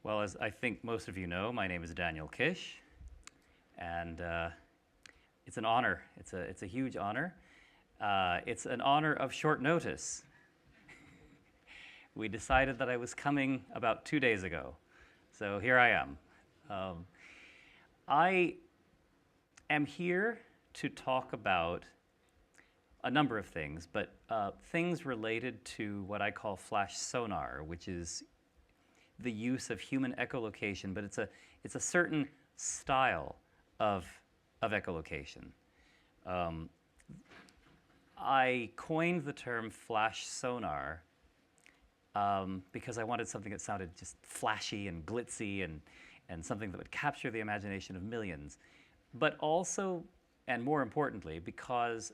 Well, as I think most of you know, my name is Daniel Kish, and it's an honor. It's a huge honor. It's an honor of short notice. We decided that I was coming about 2 days ago, so here I am. I am here to talk about a number of things, but things related to what I call flash sonar, which is the use of human echolocation, but it's a certain style of echolocation. I coined the term flash sonar because I wanted something that sounded just flashy and glitzy and something that would capture the imagination of millions, but also, and more importantly, because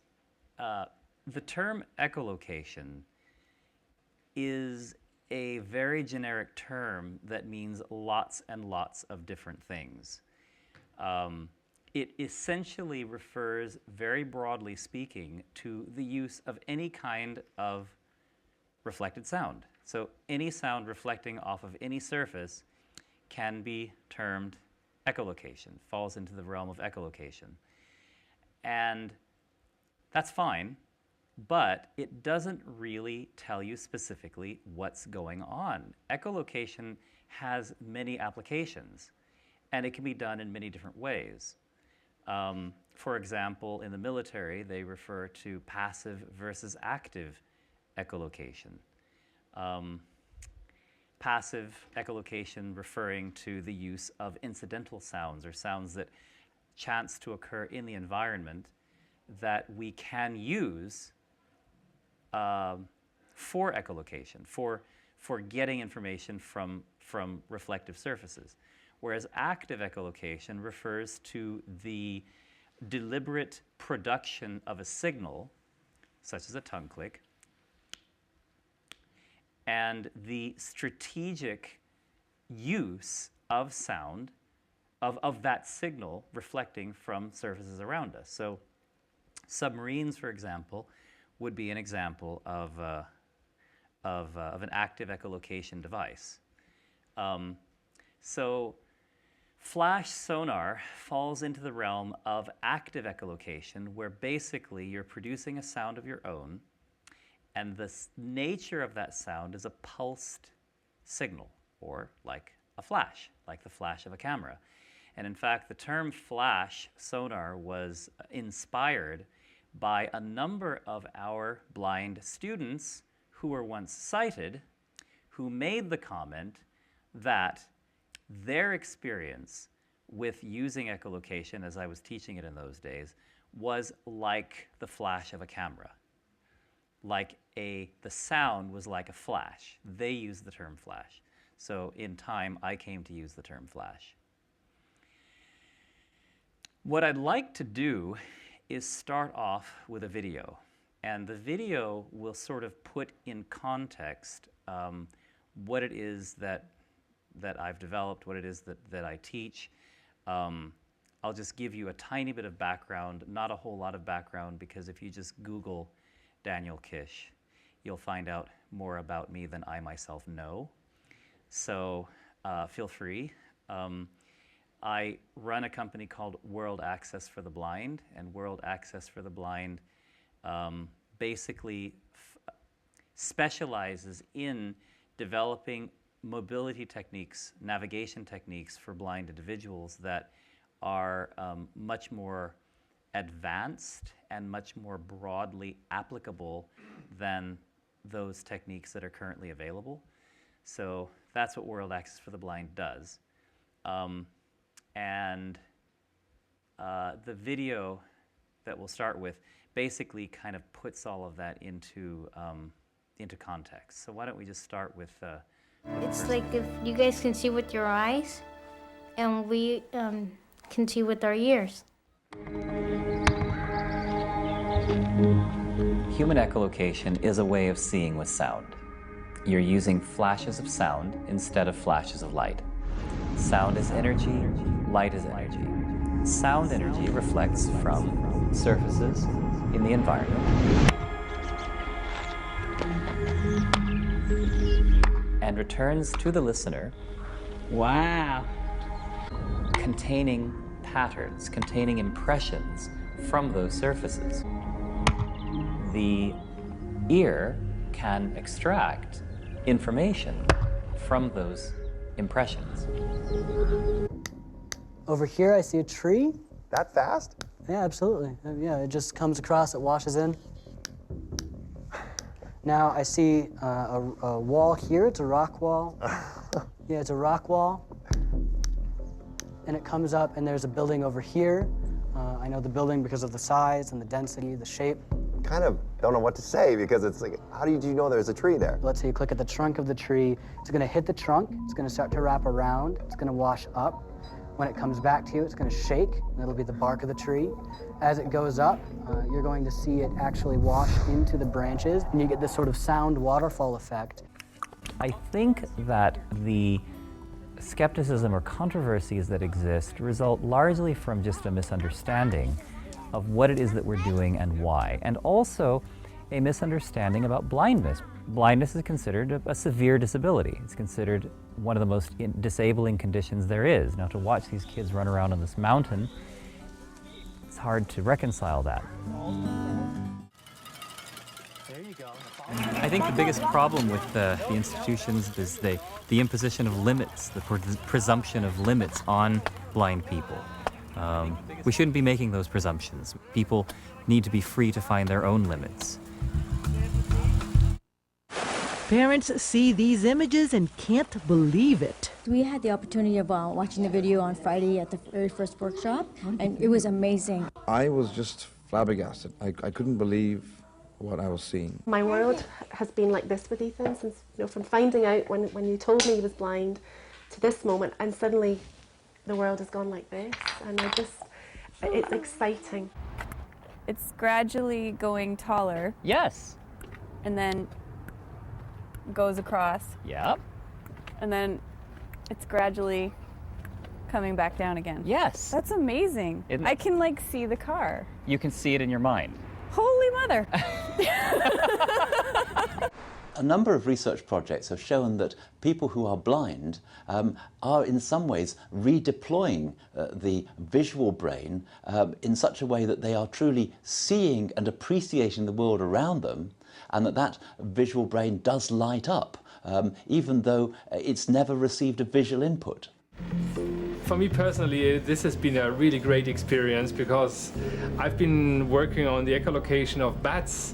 the term echolocation is a very generic term that means lots and lots of different things. It essentially refers, very broadly speaking, to the use of any kind of reflected sound. So any sound reflecting off of any surface can be termed echolocation, falls into the realm of echolocation. And that's fine, but it doesn't really tell you specifically what's going on. Echolocation has many applications, and it can be done in many different ways. For example, in the military, they refer to passive versus active echolocation. Passive echolocation referring to the use of incidental sounds, or sounds that chance to occur in the environment that we can use for echolocation, for getting information from reflective surfaces. Whereas active echolocation refers to the deliberate production of a signal, such as a tongue click, and the strategic use of sound, of that signal reflecting from surfaces around us. So submarines, for example, would be an example of an active echolocation device. So flash sonar falls into the realm of active echolocation, where basically you're producing a sound of your own, and the nature of that sound is a pulsed signal, or like a flash, like the flash of a camera. And in fact, the term flash sonar was inspired by a number of our blind students who were once sighted, who made the comment that their experience with using echolocation, as I was teaching it in those days, was like the flash of a camera. The sound was like a flash. They used the term flash. So in time, I came to use the term flash. What I'd like to do is start off with a video. And the video will sort of put in context what it is that I've developed, what it is that I teach. I'll just give you a tiny bit of background, not a whole lot of background, because if you just Google Daniel Kish, you'll find out more about me than I myself know. So feel free. I run a company called World Access for the Blind, and World Access for the Blind basically specializes in developing mobility techniques, navigation techniques for blind individuals that are much more advanced and much more broadly applicable than those techniques that are currently available. So that's what World Access for the Blind does. The video that we'll start with basically kind of puts all of that into context. So why don't we just start with it's like if you guys can see with your eyes, and we can see with our ears. Human echolocation is a way of seeing with sound. You're using flashes of sound instead of flashes of light. Sound is energy, light is energy. Sound energy reflects from surfaces in the environment and returns to the listener Wow. Containing patterns, containing impressions from those surfaces. The ear can extract information from those impressions. Over here, I see a tree. That fast? Yeah, absolutely. Yeah, it just comes across, it washes in. Now I see a wall here. It's a rock wall. Yeah, it's a rock wall. And it comes up, and there's a building over here. I know the building because of the size and the density, the shape. Kind of don't know what to say because it's like, how do you know there's a tree there? Let's say you click at the trunk of the tree. It's going to hit the trunk. It's going to start to wrap around. It's going to wash up. When it comes back to you, it's going to shake. That'll be the bark of the tree. As it goes up, you're going to see it actually wash into the branches, and you get this sort of sound waterfall effect. I think that the skepticism or controversies that exist result largely from just a misunderstanding of what it is that we're doing and why, and also a misunderstanding about blindness. Blindness is considered a severe disability. It's considered one of the most disabling conditions there is. Now, to watch these kids run around on this mountain, it's hard to reconcile that. There you go. I think the biggest problem with the institutions is the imposition of limits, the presumption of limits on blind people. We shouldn't be making those presumptions. People need to be free to find their own limits. Parents see these images and can't believe it. We had the opportunity of watching the video on Friday at the very first workshop, and it was amazing. I was just flabbergasted. I couldn't believe what I was seeing. My world has been like this with Ethan since, from finding out when you told me he was blind to this moment, and suddenly the world has gone like this, and it's exciting. It's gradually going taller. Yes. And then goes across. Yep. And then it's gradually coming back down again. Yes. That's amazing. I can see the car. You can see it in your mind. Holy mother. A number of research projects have shown that people who are blind are in some ways redeploying the visual brain in such a way that they are truly seeing and appreciating the world around them, and that visual brain does light up, even though it's never received a visual input. For me personally, this has been a really great experience because I've been working on the echolocation of bats,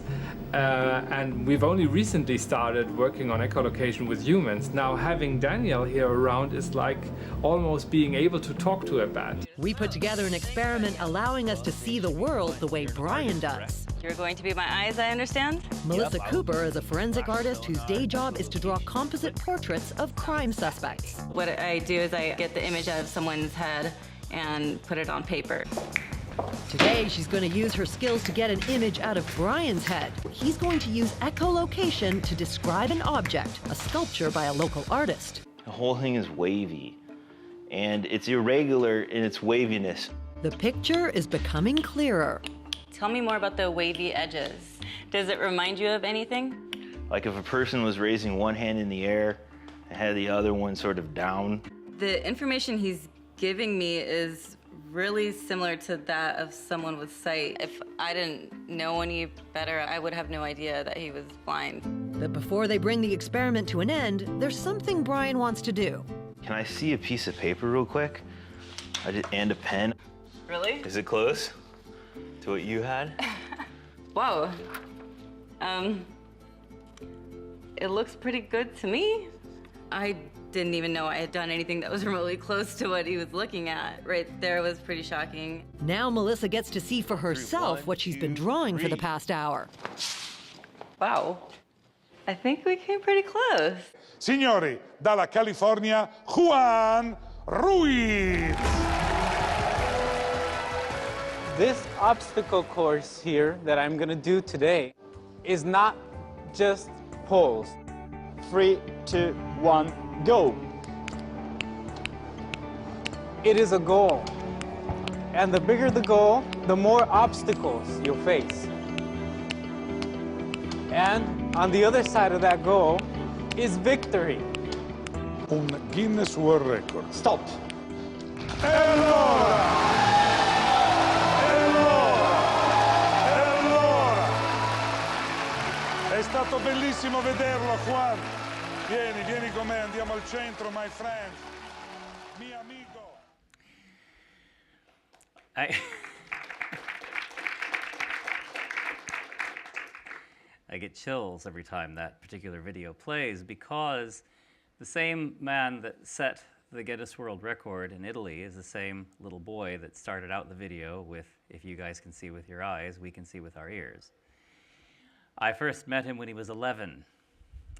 and we've only recently started working on echolocation with humans. Now having Daniel here around is like almost being able to talk to a bat. We put together an experiment allowing us to see the world the way Brian does. You're going to be my eyes, I understand? Melissa Cooper is a forensic artist whose day job is to draw composite portraits of crime suspects. What I do is I get the image out of someone's head and put it on paper. Today, she's going to use her skills to get an image out of Brian's head. He's going to use echolocation to describe an object, a sculpture by a local artist. The whole thing is wavy, and it's irregular in its waviness. The picture is becoming clearer. Tell me more about the wavy edges. Does it remind you of anything? Like if a person was raising one hand in the air and had the other one sort of down. The information he's giving me is really similar to that of someone with sight. If I didn't know any better, I would have no idea that he was blind. But before they bring the experiment to an end, there's something Brian wants to do. Can I see a piece of paper real quick? And a pen. Really? Is it close to what you had? Whoa. It looks pretty good to me. I didn't even know I had done anything that was remotely close to what he was looking at. Right there was pretty shocking. Now Melissa gets to see for herself what she's been drawing for the past hour. Wow. I think we came pretty close. Signori, dalla California, Juan Ruiz. This obstacle course here that I'm gonna do today is not just poles. 3, 2, 1, go. It is a goal. And the bigger the goal, the more obstacles you'll face. And on the other side of that goal is victory. un Guinness World Record. Stop. E allora! È stato bellissimo vederlo, Juan. Vieni con me, andiamo al centro, my friend. Mio amico. I get chills every time that particular video plays because the same man that set the Guinness World Record in Italy is the same little boy that started out the video with, if you guys can see with your eyes, we can see with our ears. I first met him when he was 11,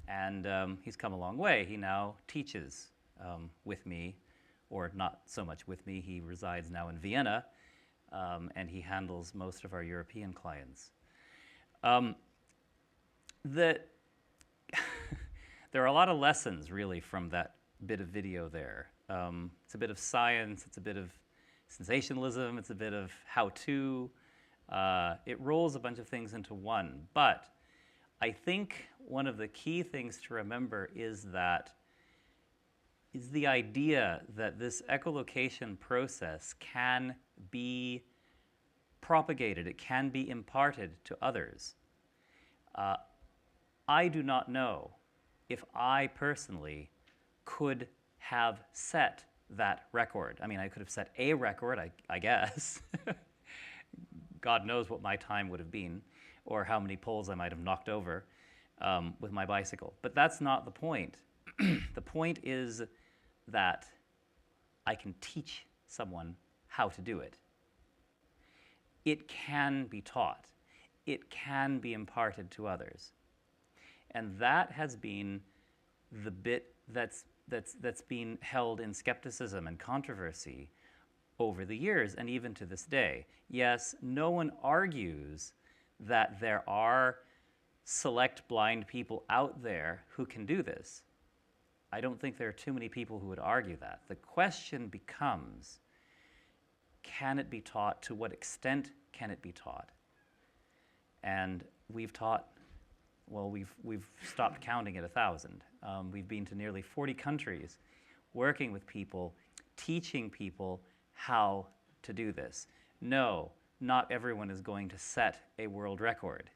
and he's come a long way. He now teaches with me, or not so much with me. He resides now in Vienna, and he handles most of our European clients. There are a lot of lessons, really, from that bit of video there. It's a bit of science, it's a bit of sensationalism, it's a bit of how-to. It rolls a bunch of things into one. But I think one of the key things to remember is the idea that this echolocation process can be propagated, it can be imparted to others. I do not know if I personally could have set that record. I mean, I could have set a record, I guess. God knows what my time would have been, or how many poles I might have knocked over with my bicycle. But that's not the point. The point is that I can teach someone how to do it. It can be taught. It can be imparted to others. And that has been the bit that's been held in skepticism and controversy over the years, and even to this day. Yes, no one argues that there are select blind people out there who can do this. I don't think there are too many people who would argue that. The question becomes, can it be taught? To what extent can it be taught? And we've taught, well, we've stopped counting at 1,000. We've been to nearly 40 countries, working with people, teaching people how to do this. No, not everyone is going to set a world record.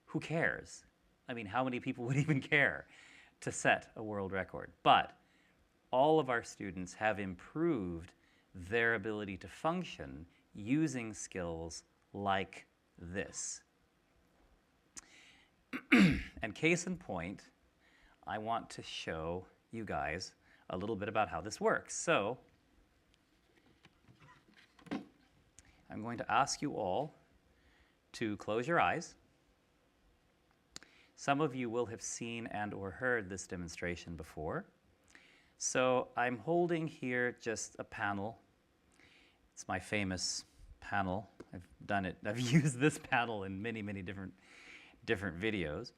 Who cares? I mean, how many people would even care to set a world record? But all of our students have improved their ability to function using skills like this. And case in point, I want to show you guys a little bit about how this works. So I'm going to ask you all to close your eyes. Some of you will have seen and or heard this demonstration before. So I'm holding here just a panel. It's my famous panel. I've done it. I've used this panel in many, many different videos.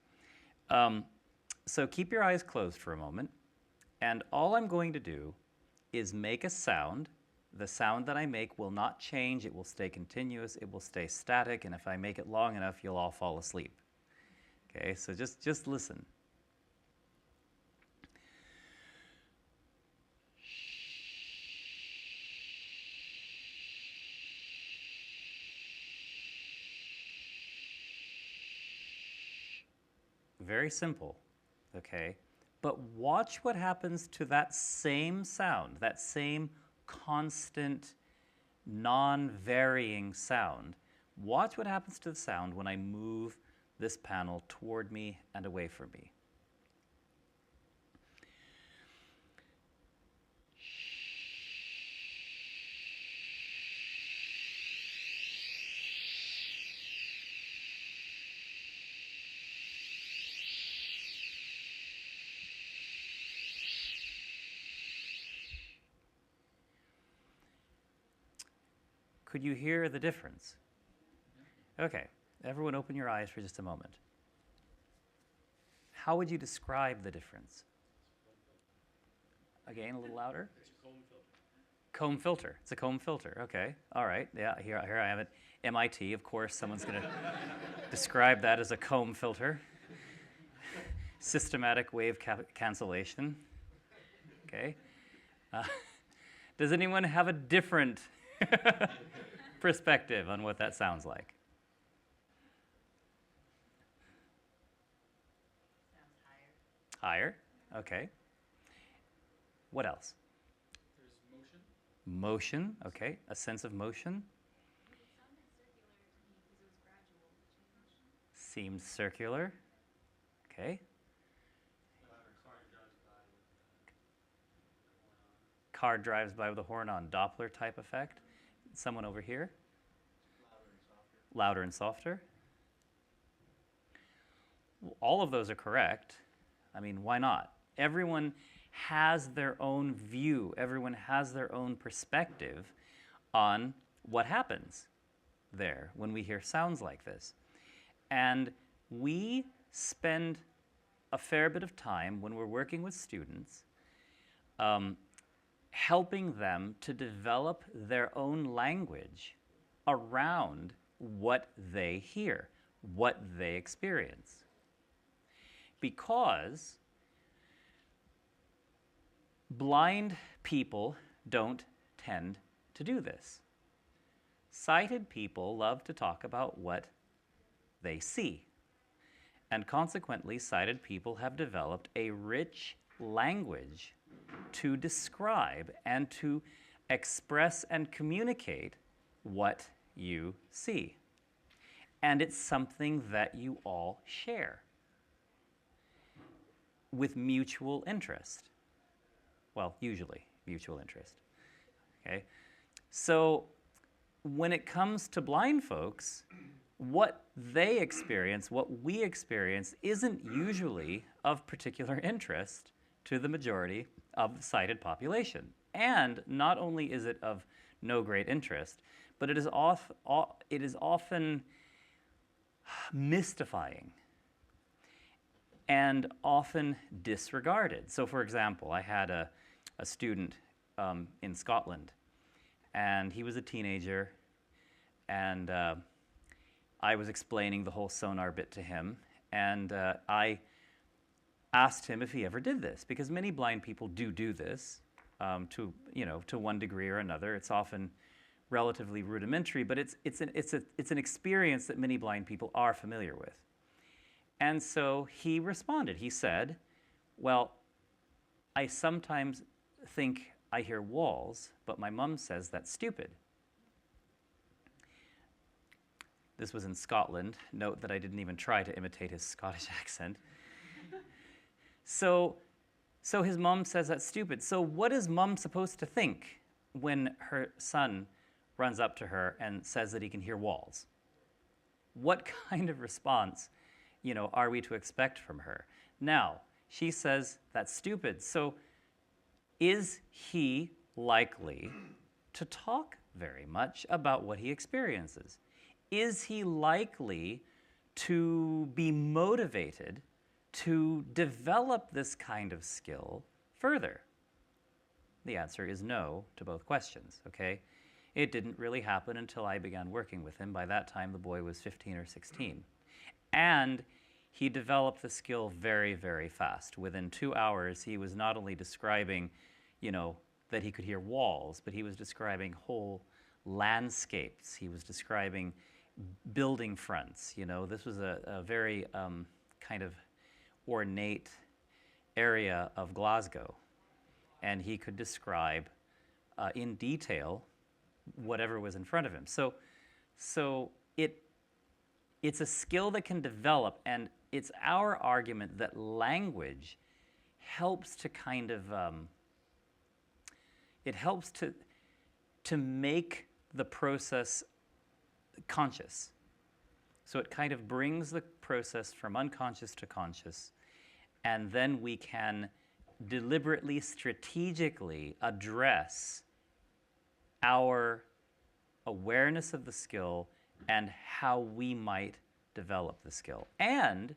So keep your eyes closed for a moment, and all I'm going to do is make a sound. The sound that I make will not change. It will stay continuous. It will stay static, and if I make it long enough, you'll all fall asleep. Okay, so just listen. Very simple, okay? But watch what happens to that same sound, that same constant, non-varying sound. Watch what happens to the sound when I move this panel toward me and away from me. Could you hear the difference? Okay, everyone open your eyes for just a moment. How would you describe the difference? Again, a little louder? It's a comb filter. Comb filter. It's a comb filter. Okay. All right. Yeah, here I am at MIT. Of course, someone's going to describe that as a comb filter. Systematic wave cancellation. Okay? Does anyone have a different perspective on what that sounds like? Higher? Okay. What else? There's motion. Motion, okay. A sense of motion. Seemed circular. Okay. Car drives by with a horn on. Doppler type effect. Someone over here. Louder and softer. All of those are correct. I mean, why not? Everyone has their own view. Everyone has their own perspective on what happens there when we hear sounds like this. And we spend a fair bit of time when we're working with students helping them to develop their own language around what they hear, what they experience. Because blind people don't tend to do this. Sighted people love to talk about what they see. And consequently, sighted people have developed a rich language to describe and to express and communicate what you see. And it's something that you all share with mutual interest. Well, usually mutual interest. Okay? So when it comes to blind folks, what they experience, what we experience, isn't usually of particular interest to the majority of the sighted population. And not only is it of no great interest, but it is often mystifying and often disregarded. So for example, I had a student in Scotland, and he was a teenager, and I was explaining the whole sonar bit to him, and I asked him if he ever did this, because many blind people do this to one degree or another. It's often relatively rudimentary, but it's an experience that many blind people are familiar with. And so he responded. He said, "Well, I sometimes think I hear walls, but my mom says that's stupid." This was in Scotland. Note that I didn't even try to imitate his Scottish accent. So his mom says that's stupid. So what is mom supposed to think when her son runs up to her and says that he can hear walls? What kind of response, are we to expect from her? Now, she says that's stupid. So is he likely to talk very much about what he experiences? Is he likely to be motivated to develop this kind of skill further? The answer is no to both questions, okay? It didn't really happen until I began working with him. By that time, the boy was 15 or 16. And he developed the skill very, very fast. Within 2 hours, he was not only describing, that he could hear walls, but he was describing whole landscapes. He was describing building fronts. This was a very kind of ornate area of Glasgow. And he could describe in detail whatever was in front of him. So it's a skill that can develop, and it's our argument that language helps to kind of, it helps to make the process conscious. So it kind of brings the process from unconscious to conscious, and then we can deliberately, strategically address our awareness of the skill and how we might develop the skill. And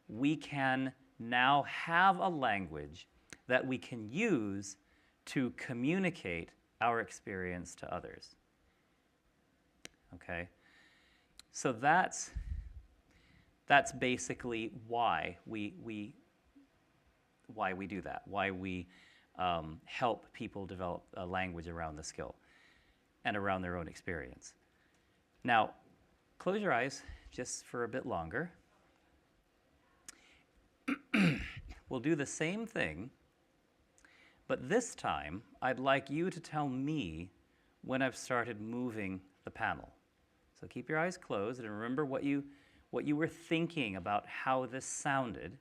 we can now have a language that we can use to communicate our experience to others. Okay? So that's basically why we why we do that, why we help people develop a language around the skill and around their own experience. Now, close your eyes just for a bit longer. We'll do the same thing, but this time I'd like you to tell me when I've started moving the panel. So keep your eyes closed and remember what you were thinking about how this sounded.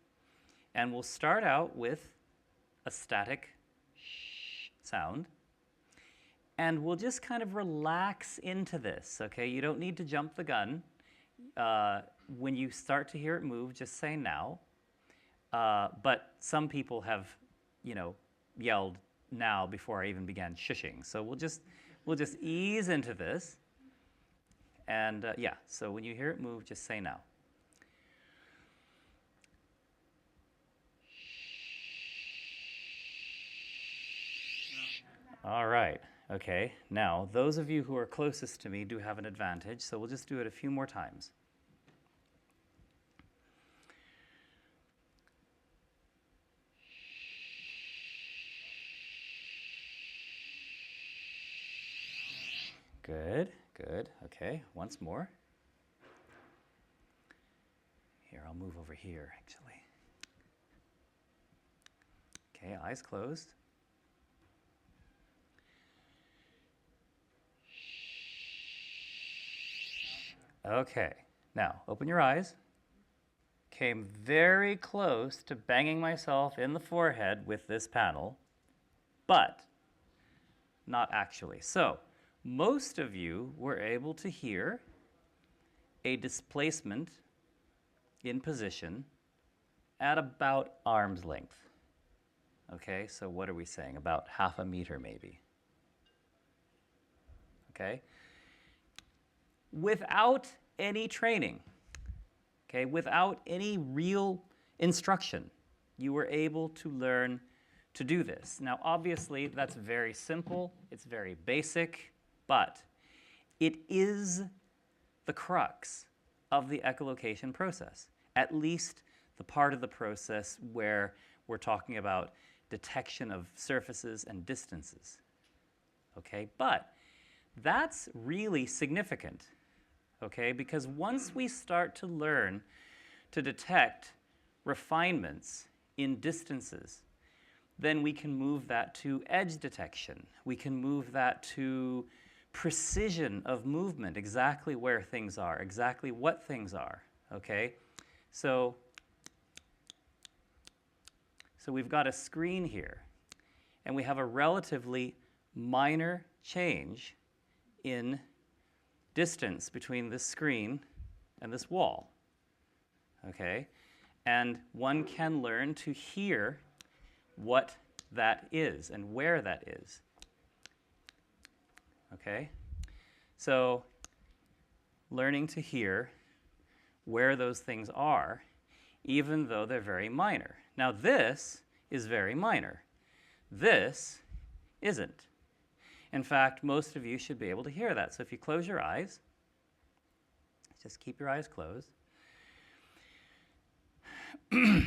And we'll start out with a static shh sound. And we'll just kind of relax into this, okay? You don't need to jump the gun. When you start to hear it move, just say now. But some people have, yelled now before I even began shushing. So we'll just ease into this. And yeah, so when you hear it move, just say now. All right, okay. Now, those of you who are closest to me do have an advantage, so we'll just do it a few more times. Good, good. Okay, once more. Here, I'll move over here, actually. Okay, eyes closed. Okay, now open your eyes. Came very close to banging myself in the forehead with this panel, but not actually. So, most of you were able to hear a displacement in position at about arm's length. Okay, so what are we saying? About half a meter maybe. Okay? Without any training, okay, without any real instruction, you were able to learn to do this. Now, obviously, that's very simple, it's very basic, but it is the crux of the echolocation process, at least the part of the process where we're talking about detection of surfaces and distances. Okay, but that's really significant, okay, because once we start to learn to detect refinements in distances, then we can move that to edge detection. We can move that to precision of movement, exactly where things are, exactly what things are, okay? So we've got a screen here, and we have a relatively minor change in distance between this screen and this wall, okay? And one can learn to hear what that is and where that is. Okay? So, learning to hear where those things are, even though they're very minor. Now, this is very minor. This isn't. In fact, most of you should be able to hear that. So if you close your eyes, just keep your eyes closed.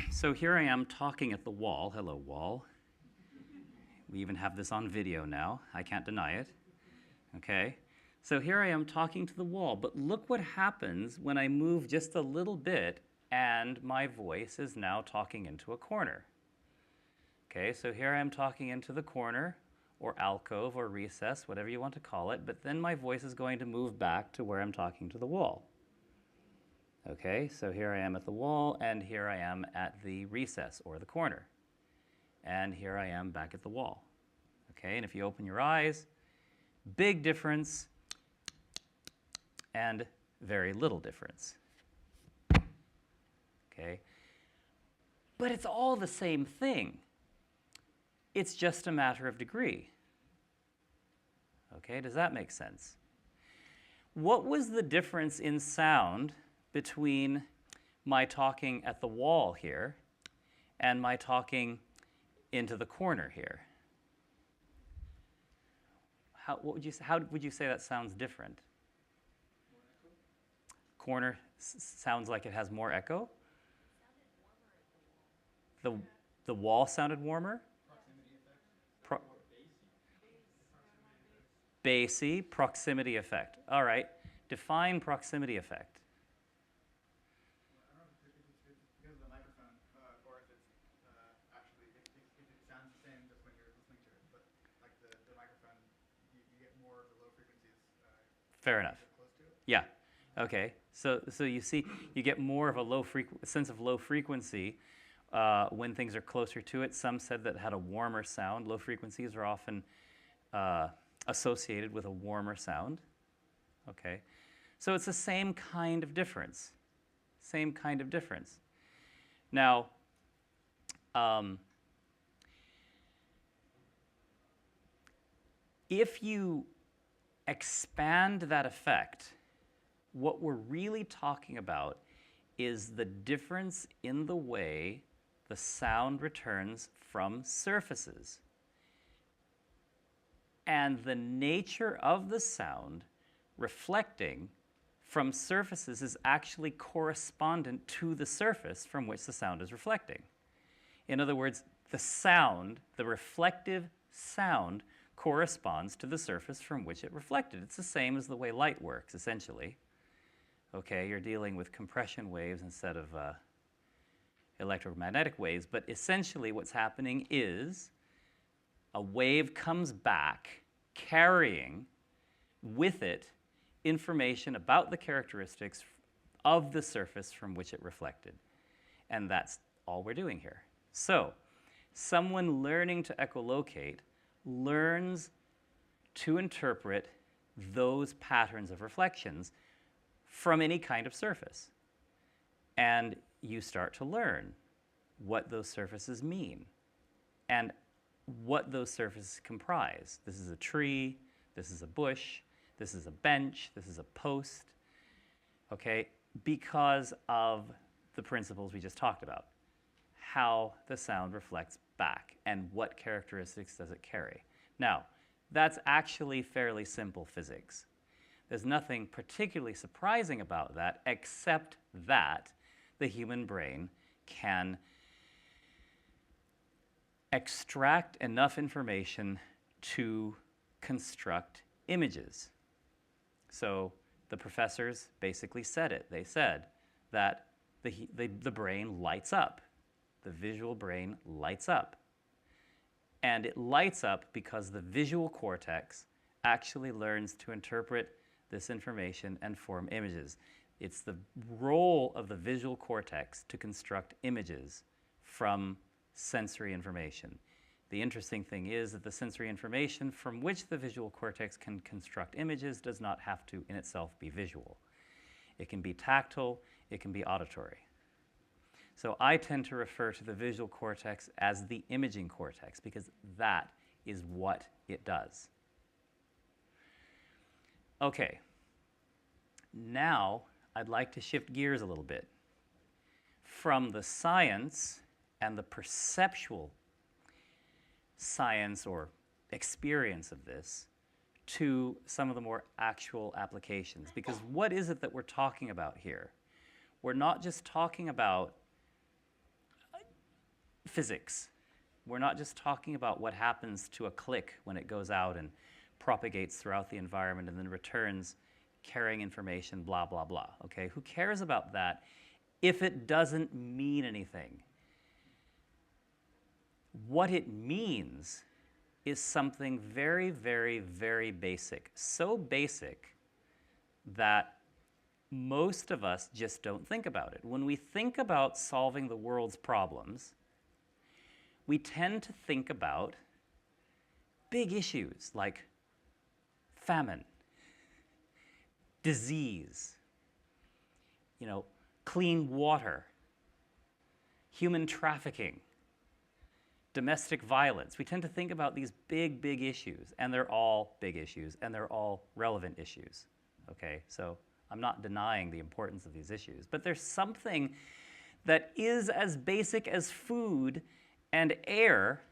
So here I am talking at the wall. Hello, wall. We even have this on video now. I can't deny it. Okay? So here I am talking to the wall, but look what happens when I move just a little bit and my voice is now talking into a corner. Okay, so here I am talking into the corner, or alcove, or recess, whatever you want to call it, but then my voice is going to move back to where I'm talking to the wall. Okay, so here I am at the wall, and here I am at the recess, or the corner. And here I am back at the wall. Okay, and if you open your eyes, big difference, and very little difference. Okay, but it's all the same thing. It's just a matter of degree. Okay, does that make sense? What was the difference in sound between my talking at the wall here and my talking into the corner here? How would you say that sounds different? Corner sounds like it has more echo? The wall sounded warmer? Bassy, proximity effect. All right, define proximity effect. Fair enough. Yeah. Okay. So you see, you get more of a sense of low frequency when things are closer to it. Some said that had a warmer sound. Low frequencies are often associated with a warmer sound. Okay. So it's the same kind of difference. Same kind of difference. Now, if you expand that effect, what we're really talking about is the difference in the way the sound returns from surfaces. And the nature of the sound reflecting from surfaces is actually correspondent to the surface from which the sound is reflecting. In other words, the sound, the reflective sound, corresponds to the surface from which it reflected. It's the same as the way light works, essentially. Okay, you're dealing with compression waves instead of electromagnetic waves, but essentially what's happening is a wave comes back carrying with it information about the characteristics of the surface from which it reflected. And that's all we're doing here. So, someone learning to echolocate learns to interpret those patterns of reflections from any kind of surface. And you start to learn what those surfaces mean and what those surfaces comprise. This is a tree, this is a bush, this is a bench, this is a post, okay, because of the principles we just talked about. How the sound reflects back and what characteristics does it carry. Now, that's actually fairly simple physics. There's nothing particularly surprising about that, except that the human brain can extract enough information to construct images. So the professors basically said it. They said that the brain lights up. The visual brain lights up. And it lights up because the visual cortex actually learns to interpret this information and form images. It's the role of the visual cortex to construct images from sensory information. The interesting thing is that the sensory information from which the visual cortex can construct images does not have to in itself be visual. It can be tactile, it can be auditory. So I tend to refer to the visual cortex as the imaging cortex because that is what it does. Okay, now I'd like to shift gears a little bit from the science and the perceptual science or experience of this to some of the more actual applications. Because what is it that we're talking about here? We're not just talking about physics. We're not just talking about what happens to a click when it goes out and propagates throughout the environment and then returns carrying information, blah, blah, blah. Okay, who cares about that if it doesn't mean anything? What it means is something very, very, very basic. So basic that most of us just don't think about it. When we think about solving the world's problems, we tend to think about big issues like famine, disease, clean water, human trafficking, domestic violence. We tend to think about these big, big issues, and they're all big issues, and they're all relevant issues. Okay, so I'm not denying the importance of these issues, but there's something that is as basic as food and air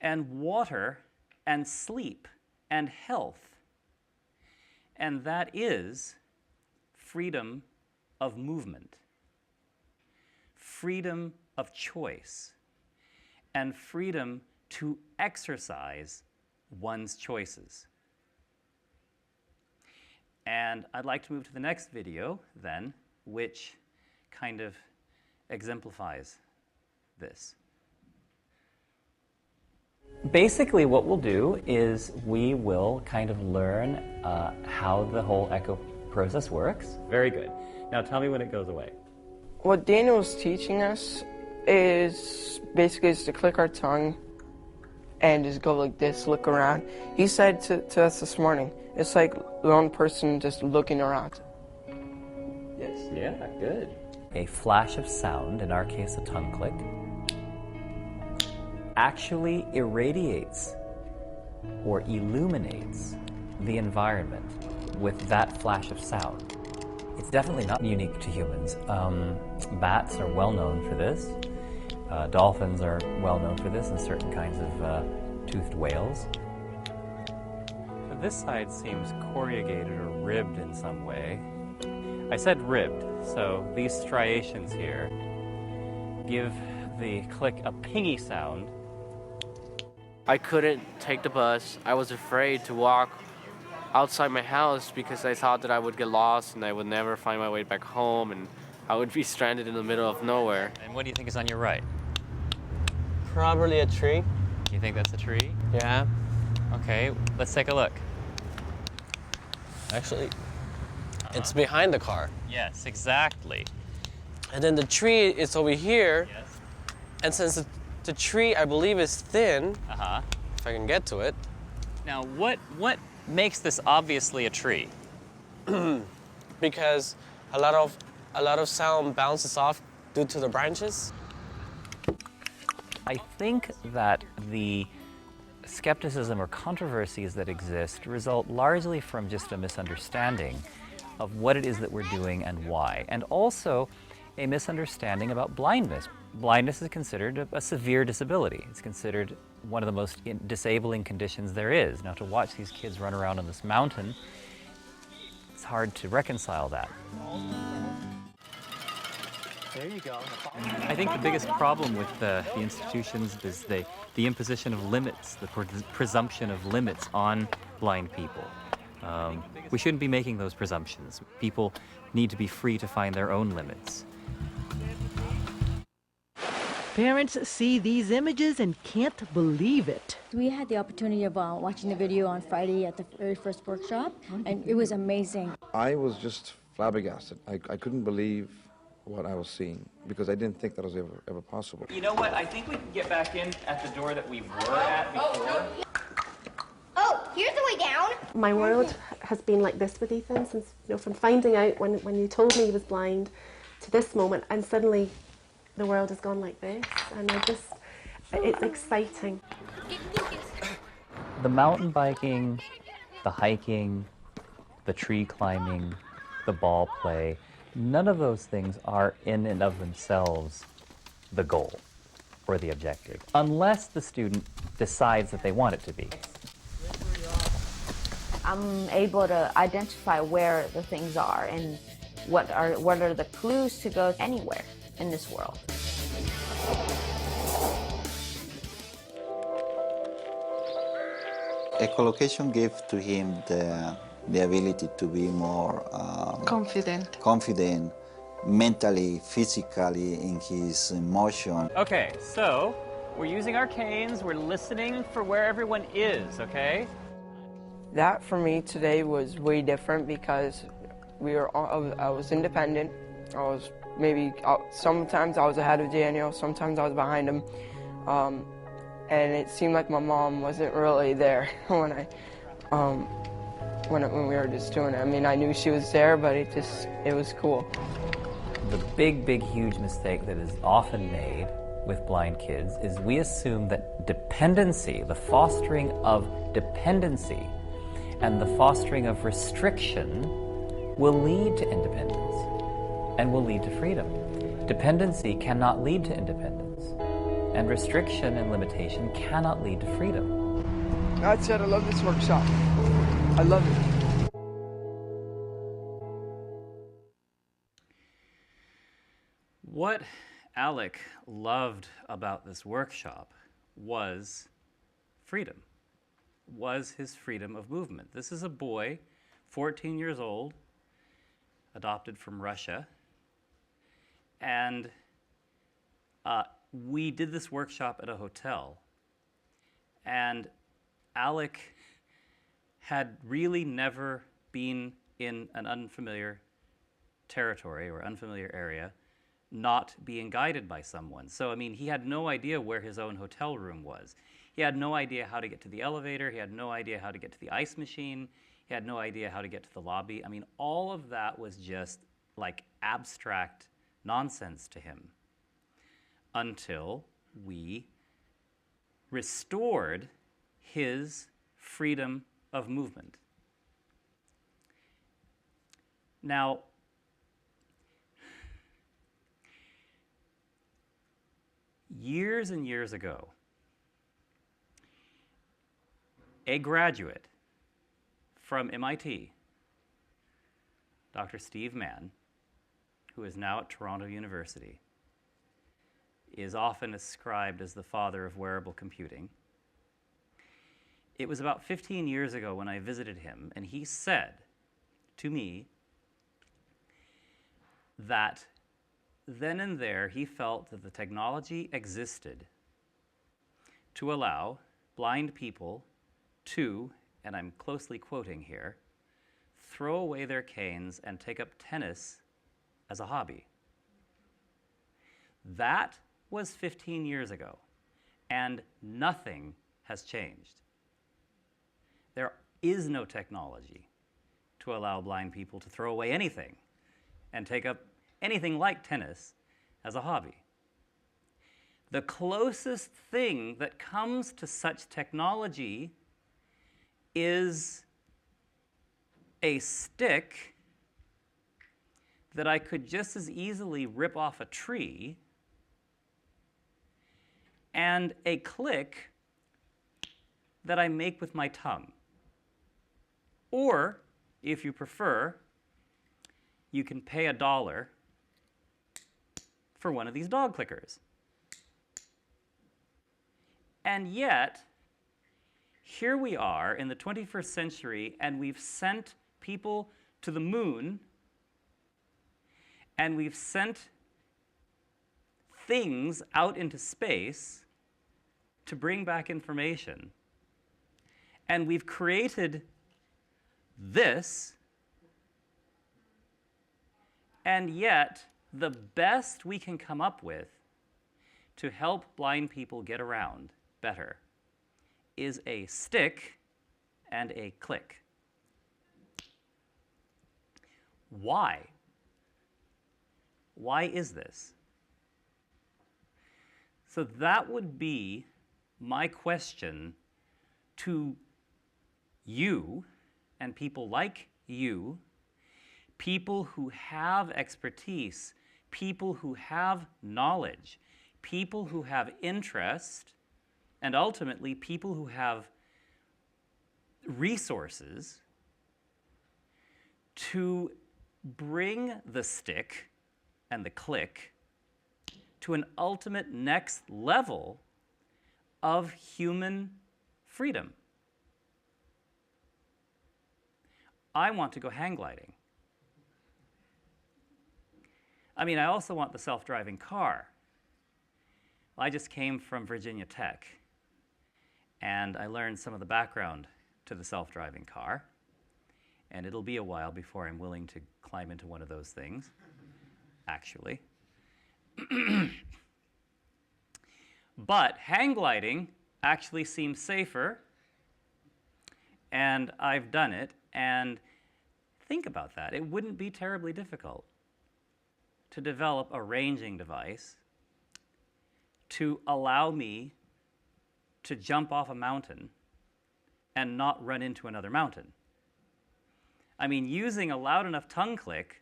and water and sleep and health, and that is freedom of movement, freedom of choice. and freedom to exercise one's choices. And I'd like to move to the next video then, which kind of exemplifies this. Basically what we'll do is we will kind of learn how the whole echo process works. Very good. Now tell me when it goes away. What Daniel's teaching us is basically just to click our tongue and just go like this, look around. He said to us this morning, it's like one person just looking around. Yes. Yeah, good. A flash of sound, in our case a tongue click, actually irradiates or illuminates the environment with that flash of sound. It's definitely not unique to humans. Bats are well known for this. Dolphins are well known for this, and certain kinds of toothed whales. So this side seems corrugated or ribbed in some way. I said ribbed, so these striations here give the click a pingy sound. I couldn't take the bus. I was afraid to walk outside my house because I thought that I would get lost and I would never find my way back home and I would be stranded in the middle of nowhere. And what do you think is on your right? Probably a tree. You think that's a tree? Yeah. Okay, let's take a look. Actually, it's behind the car. Yes, exactly. And then the tree is over here. Yes. And since the tree, I believe, is thin, if I can get to it. Now, what makes this obviously a tree? Because a lot of sound bounces off due to the branches. I think that the skepticism or controversies that exist result largely from just a misunderstanding of what it is that we're doing and why, and also a misunderstanding about blindness. Blindness is considered a severe disability. It's considered one of the most disabling conditions there is. Now, to watch these kids run around on this mountain, it's hard to reconcile that. There you go. I think the biggest problem with the institutions is the imposition of limits, the presumption of limits on blind people. We shouldn't be making those presumptions. People need to be free to find their own limits. Parents see these images and can't believe it. We had the opportunity of watching the video on Friday at the very first workshop, and it was amazing. I was just flabbergasted. I couldn't believe what I was seeing because I didn't think that was ever possible. You know what? I think we can get back in at the door that we were at before. Oh, here's the way down. My world has been like this with Ethan since, from finding out when you told me he was blind to this moment, and suddenly the world has gone like this, and it's exciting. The mountain biking, the hiking, the tree climbing, the ball play, none of those things are in and of themselves the goal or the objective, unless the student decides that they want it to be. I'm able to identify where the things are and what are the clues to go anywhere in this world. Echolocation gave to him the ability to be more confident mentally, physically, in his emotion. Okay, so we're using our canes, we're listening for where everyone is, okay? That for me today was way different because I was independent. I was sometimes I was ahead of Daniel, sometimes I was behind him. And it seemed like my mom wasn't really there when we were just doing it. I mean, I knew she was there, but it was cool. The big, huge mistake that is often made with blind kids is we assume that dependency, the fostering of dependency, and the fostering of restriction will lead to independence and will lead to freedom. Dependency cannot lead to independence, and restriction and limitation cannot lead to freedom. That's it. I love this workshop. I love it. What Alec loved about this workshop was freedom, was his freedom of movement. This is a boy, 14 years old, adopted from Russia, and we did this workshop at a hotel, and Alec had really never been in an unfamiliar territory or unfamiliar area, not being guided by someone. So, I mean, he had no idea where his own hotel room was. He had no idea how to get to the elevator. He had no idea how to get to the ice machine. He had no idea how to get to the lobby. I mean, all of that was just like abstract nonsense to him until we restored his freedom of movement. Now, years and years ago, a graduate from MIT, Dr. Steve Mann, who is now at Toronto University, is often ascribed as the father of wearable computing. It was about 15 years ago when I visited him, and he said to me that then and there he felt that the technology existed to allow blind people to, and I'm closely quoting here, throw away their canes and take up tennis as a hobby. That was 15 years ago, and nothing has changed. There is no technology to allow blind people to throw away anything and take up anything like tennis as a hobby. The closest thing that comes to such technology is a stick that I could just as easily rip off a tree, and a click that I make with my tongue. Or, if you prefer, you can pay $1 for one of these dog clickers. And yet, here we are in the 21st century, and we've sent people to the moon, and we've sent things out into space to bring back information. And we've created this, and yet the best we can come up with to help blind people get around better is a stick and a click. Why? Why is this? So that would be my question to you and people like you, people who have expertise, people who have knowledge, people who have interest, and ultimately people who have resources to bring the stick and the click to an ultimate next level of human freedom. I want to go hang gliding. I mean, I also want the self-driving car. Well, I just came from Virginia Tech, and I learned some of the background to the self-driving car, and it'll be a while before I'm willing to climb into one of those things, actually. But hang gliding actually seems safer, and I've done it, and think about that. It wouldn't be terribly difficult to develop a ranging device to allow me to jump off a mountain and not run into another mountain. I mean, using a loud enough tongue click,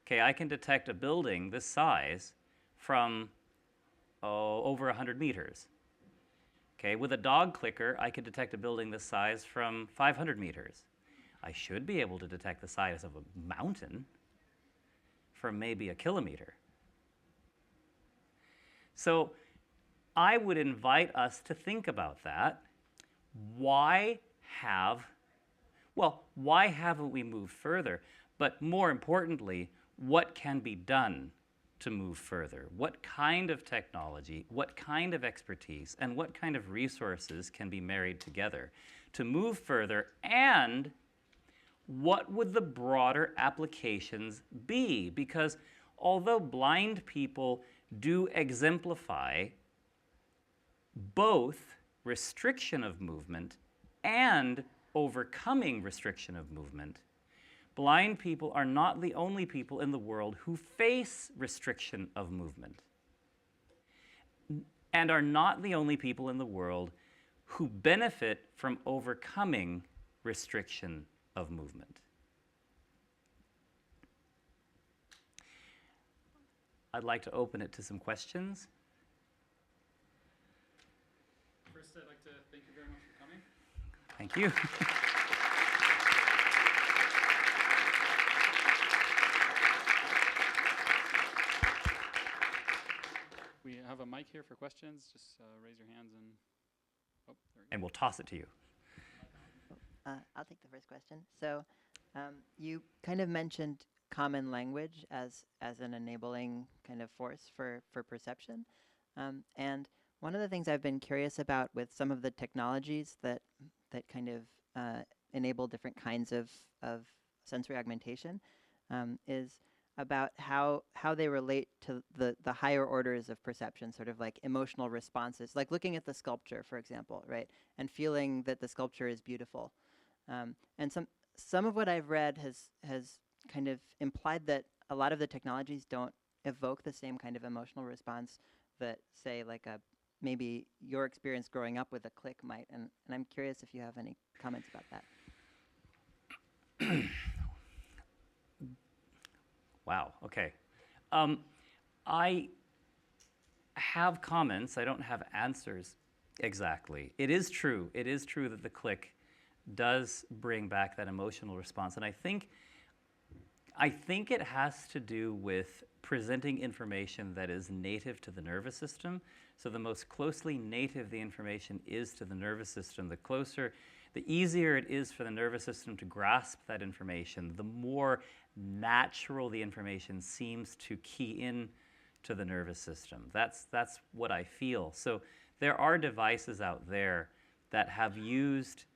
okay, I can detect a building this size from over 100 meters. Okay, with a dog clicker, I could detect a building this size from 500 meters. I should be able to detect the size of a mountain from maybe a kilometer. So I would invite us to think about that. Why haven't we moved further? But more importantly, what can be done to move further? What kind of technology, what kind of expertise, and what kind of resources can be married together to move further, and what would the broader applications be? Because although blind people do exemplify both restriction of movement and overcoming restriction of movement, blind people are not the only people in the world who face restriction of movement, and are not the only people in the world who benefit from overcoming restriction of movement. I'd like to open it to some questions. First, I'd like to thank you very much for coming. Thank you. We have a mic here for questions. Just raise your hands and, oh, there we go. And we'll toss it to you. I'll take the first question. So you kind of mentioned common language as an enabling kind of force for perception. And one of the things I've been curious about with some of the technologies that kind of enable different kinds of sensory augmentation is about how they relate to the higher orders of perception, sort of like emotional responses, like looking at the sculpture, for example, right, and feeling that the sculpture is beautiful. And some of what I've read has kind of implied that a lot of the technologies don't evoke the same kind of emotional response that, say, like maybe your experience growing up with a click might. And I'm curious if you have any comments about that. Wow, okay. I have comments. I don't have answers exactly. It is true that the click does bring back that emotional response. And I think it has to do with presenting information that is native to the nervous system. So the most closely native the information is to the nervous system, the easier it is for the nervous system to grasp that information, the more natural the information seems to key in to the nervous system. That's what I feel. So there are devices out there that have used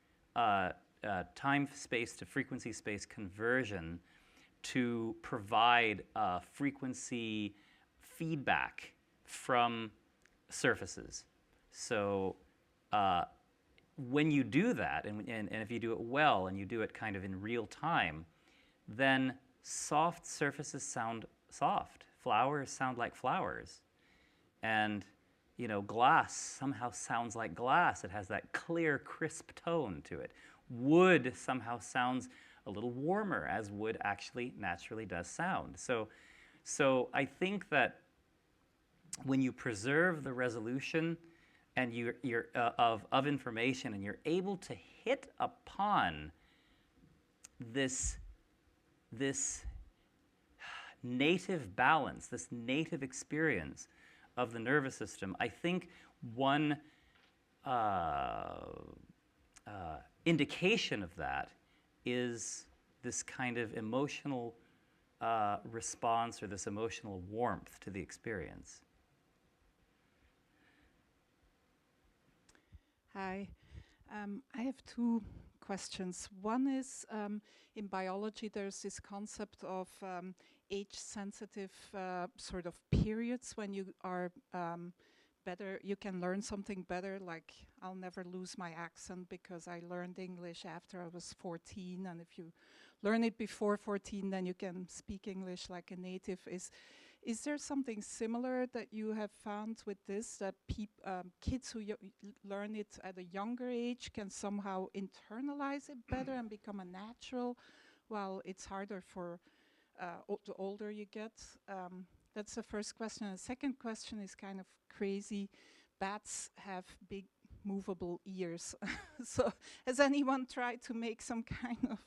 time-space to frequency-space conversion to provide frequency feedback from surfaces. So when you do that, and if you do it well and you do it kind of in real time, then soft surfaces sound soft. Flowers sound like flowers. And glass somehow sounds like glass. It has that clear, crisp tone to it. Wood somehow sounds a little warmer, as wood actually naturally does sound. So I think that when you preserve the resolution and you're of information, and you're able to hit upon this native balance, this native experience of the nervous system, I think one indication of that is this kind of emotional response, or this emotional warmth to the experience. Hi. I have two questions. One is, in biology, there's this concept of age-sensitive sort of periods when you are better, you can learn something better, like I'll never lose my accent because I learned English after I was 14, and if you learn it before 14, then you can speak English like a native. Is there something similar that you have found with this, that kids who learn it at a younger age can somehow internalize it better and become a natural, while it's harder for the older you get? That's the first question. The second question is kind of crazy. Bats have big movable ears. So has anyone tried to make some kind of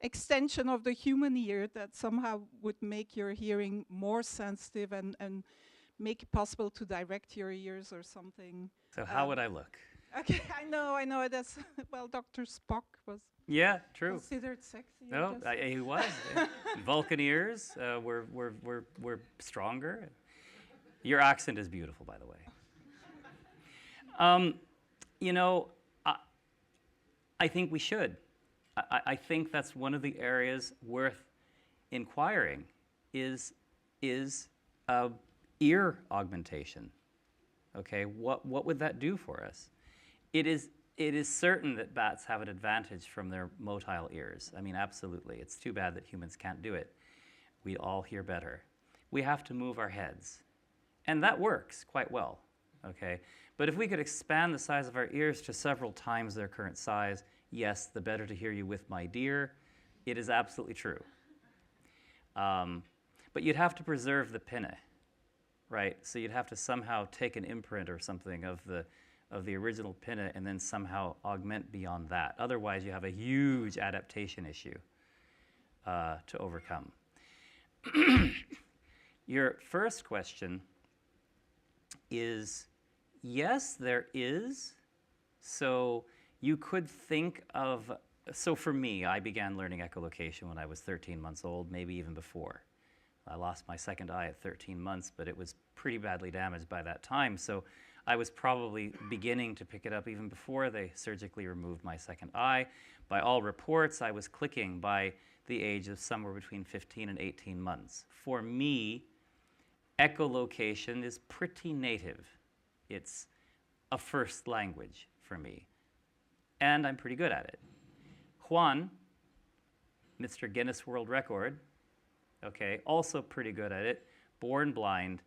extension of the human ear that somehow would make your hearing more sensitive and make it possible to direct your ears or something. So how would I look? Okay, I know. That's well, Dr. Spock was. Yeah, true. Considered sexy. No, he was. Vulcan ears were stronger. Your accent is beautiful, by the way. You know, I think we should. I think that's one of the areas worth inquiring is ear augmentation. Okay, what would that do for us? It is certain that bats have an advantage from their motile ears. I mean, absolutely. It's too bad that humans can't do it. We all hear better. We have to move our heads. And that works quite well, okay? But if we could expand the size of our ears to several times their current size, yes, the better to hear you with, my dear. It is absolutely true. But you'd have to preserve the pinna, right? So you'd have to somehow take an imprint or something of the original pinna and then somehow augment beyond that. Otherwise, you have a huge adaptation issue to overcome. Your first question is, yes, there is. So you could think of, so for me, I began learning echolocation when I was 13 months old, maybe even before. I lost my second eye at 13 months, but it was pretty badly damaged by that time. So I was probably beginning to pick it up even before they surgically removed my second eye. By all reports, I was clicking by the age of somewhere between 15 and 18 months. For me, echolocation is pretty native. It's a first language for me, and I'm pretty good at it. Juan, Mr. Guinness World Record, okay, also pretty good at it, born blind,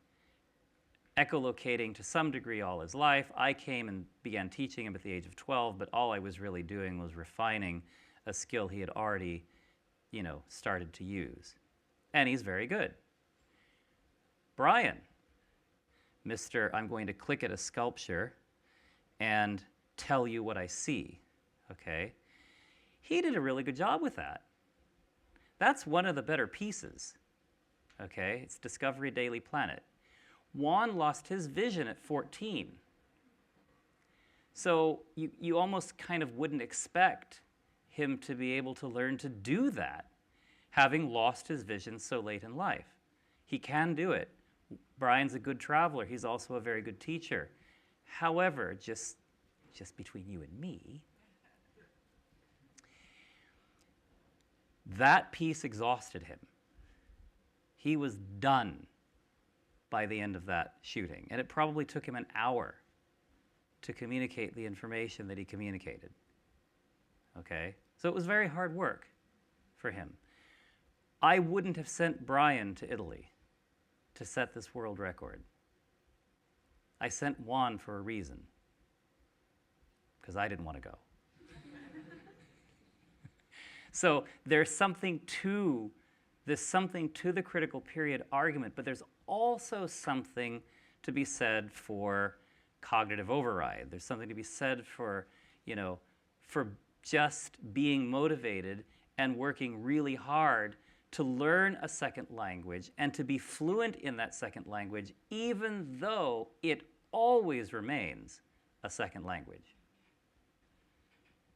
echolocating to some degree all his life. I came and began teaching him at the age of 12, but all I was really doing was refining a skill he had already, started to use. And he's very good. Brian, Mr. I'm going to click at a sculpture and tell you what I see, okay? He did a really good job with that. That's one of the better pieces, okay? It's Discovery Daily Planet. Juan lost his vision at 14. So you almost kind of wouldn't expect him to be able to learn to do that, having lost his vision so late in life. He can do it. Brian's a good traveler. He's also a very good teacher. However, just between you and me, that piece exhausted him. He was done by the end of that shooting, and it probably took him an hour to communicate the information that he communicated. Okay? So it was very hard work for him. I wouldn't have sent Brian to Italy to set this world record. I sent Juan for a reason, because I didn't want to go. So there's something to the critical period argument, but there's also something to be said for cognitive override. There's something to be said for, for just being motivated and working really hard to learn a second language and to be fluent in that second language, even though it always remains a second language.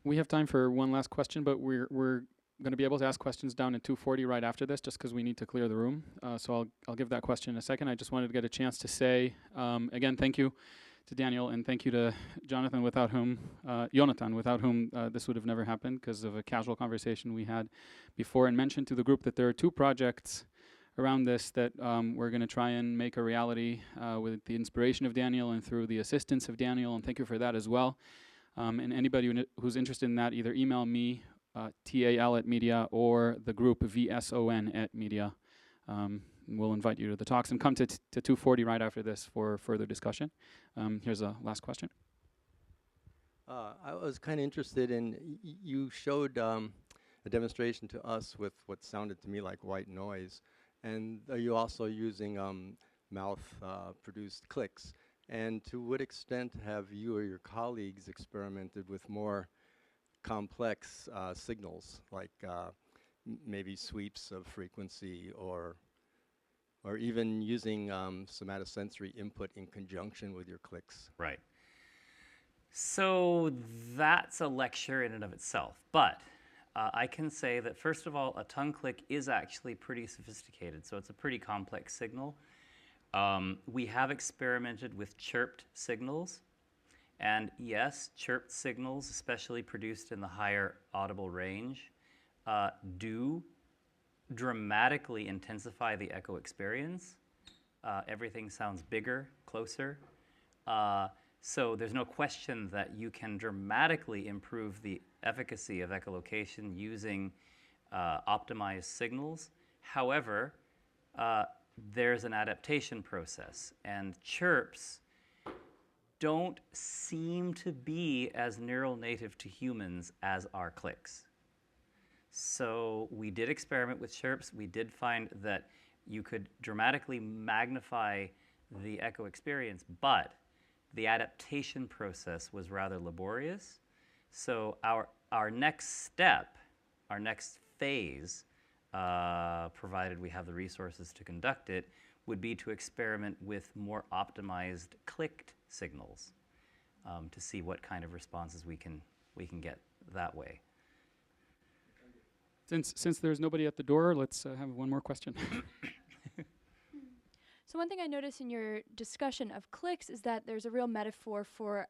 We have time for one last question, but we're going to be able to ask questions down in 240 right after this, just because we need to clear the room. So I'll give that question in a second. I just wanted to get a chance to say, again, thank you to Daniel, and thank you to Jonathan, without whom this would have never happened because of a casual conversation we had before, and mentioned to the group that there are two projects around this that we're going to try and make a reality with the inspiration of Daniel and through the assistance of Daniel, and thank you for that as well. And anybody who's interested in that, either email me, tal@media, or the group vson@media. We'll invite you to the talks, and come to 240 right after this for further discussion. Here's a last question. I was kind of interested in, you showed a demonstration to us with what sounded to me like white noise, and are you also using mouth-produced clicks? And to what extent have you or your colleagues experimented with more complex signals, like maybe sweeps of frequency or or even using somatosensory input in conjunction with your clicks. Right. So that's a lecture in and of itself. But I can say that, first of all, a tongue click is actually pretty sophisticated. So it's a pretty complex signal. We have experimented with chirped signals. And yes, chirped signals, especially produced in the higher audible range, do dramatically intensify the echo experience. Everything sounds bigger, closer. So there's no question that you can dramatically improve the efficacy of echolocation using optimized signals. However, there's an adaptation process, and chirps don't seem to be as neural native to humans as are clicks. So we did experiment with chirps. We did find that you could dramatically magnify the echo experience, but the adaptation process was rather laborious. So our next step, our next phase, provided we have the resources to conduct it, would be to experiment with more optimized clicked signals to see what kind of responses we can get that way. Since there's nobody at the door, let's have one more question. So one thing I noticed in your discussion of clicks is that there's a real metaphor for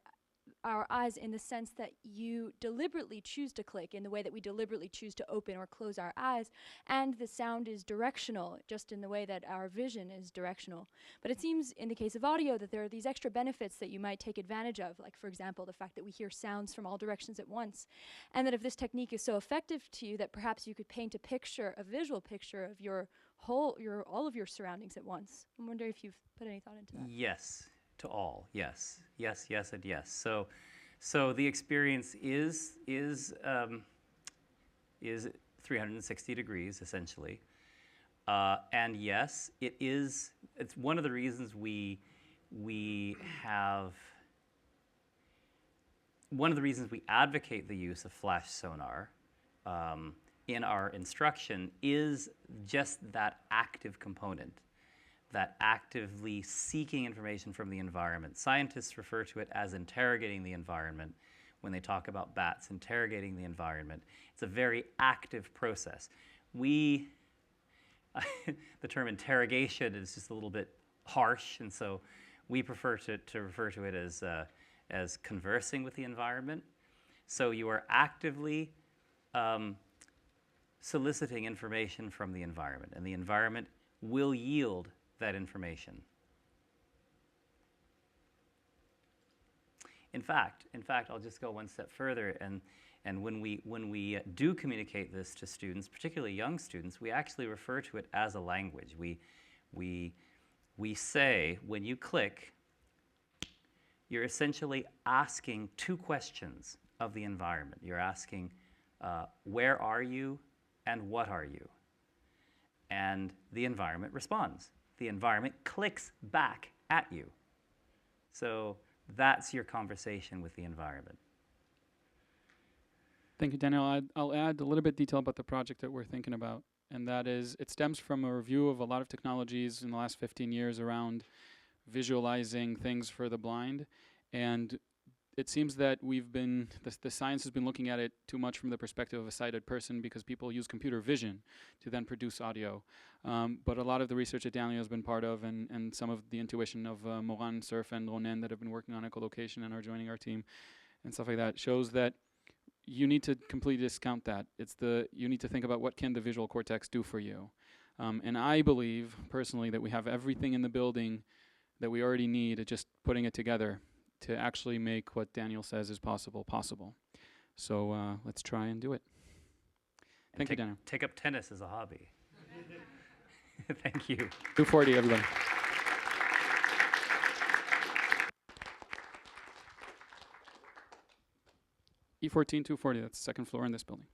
our eyes in the sense that you deliberately choose to click in the way that we deliberately choose to open or close our eyes, and the sound is directional, just in the way that our vision is directional. But it seems in the case of audio that there are these extra benefits that you might take advantage of, like for example the fact that we hear sounds from all directions at once, and that if this technique is so effective to you that perhaps you could paint a picture, a visual picture of all of your surroundings at once. I'm wondering if you've put any thought into that. Yes. To all, yes, yes, yes, and yes. So the experience is 360 degrees essentially, and yes, it's one of the reasons we advocate the use of flash sonar in our instruction is just that active component, that actively seeking information from the environment. Scientists refer to it as interrogating the environment when they talk about bats, interrogating the environment. It's a very active process. The term interrogation is just a little bit harsh, and so we prefer to refer to it as conversing with the environment. So you are actively soliciting information from the environment, and the environment will yield that information. In fact, I'll just go one step further, and when we do communicate this to students, particularly young students, we actually refer to it as a language. We say, when you click, you're essentially asking two questions of the environment. You're asking, where are you and what are you? And the environment responds. The environment clicks back at you. So that's your conversation with the environment. Thank you, Daniel. I'll add a little bit of detail about the project that we're thinking about, and that is it stems from a review of a lot of technologies in the last 15 years around visualizing things for the blind, and it seems that the science has been looking at it too much from the perspective of a sighted person because people use computer vision to then produce audio. But a lot of the research that Daniel has been part of and some of the intuition of Moran, Surf, and Ronen that have been working on echolocation and are joining our team and stuff like that shows that you need to completely discount that. You need to think about what can the visual cortex do for you. And I believe, personally, that we have everything in the building that we already need at just putting it together to actually make what Daniel says is possible. So let's try and do it. Thank you, Daniel. Take up tennis as a hobby. Thank you. 240, everybody. E14 240, that's the second floor in this building.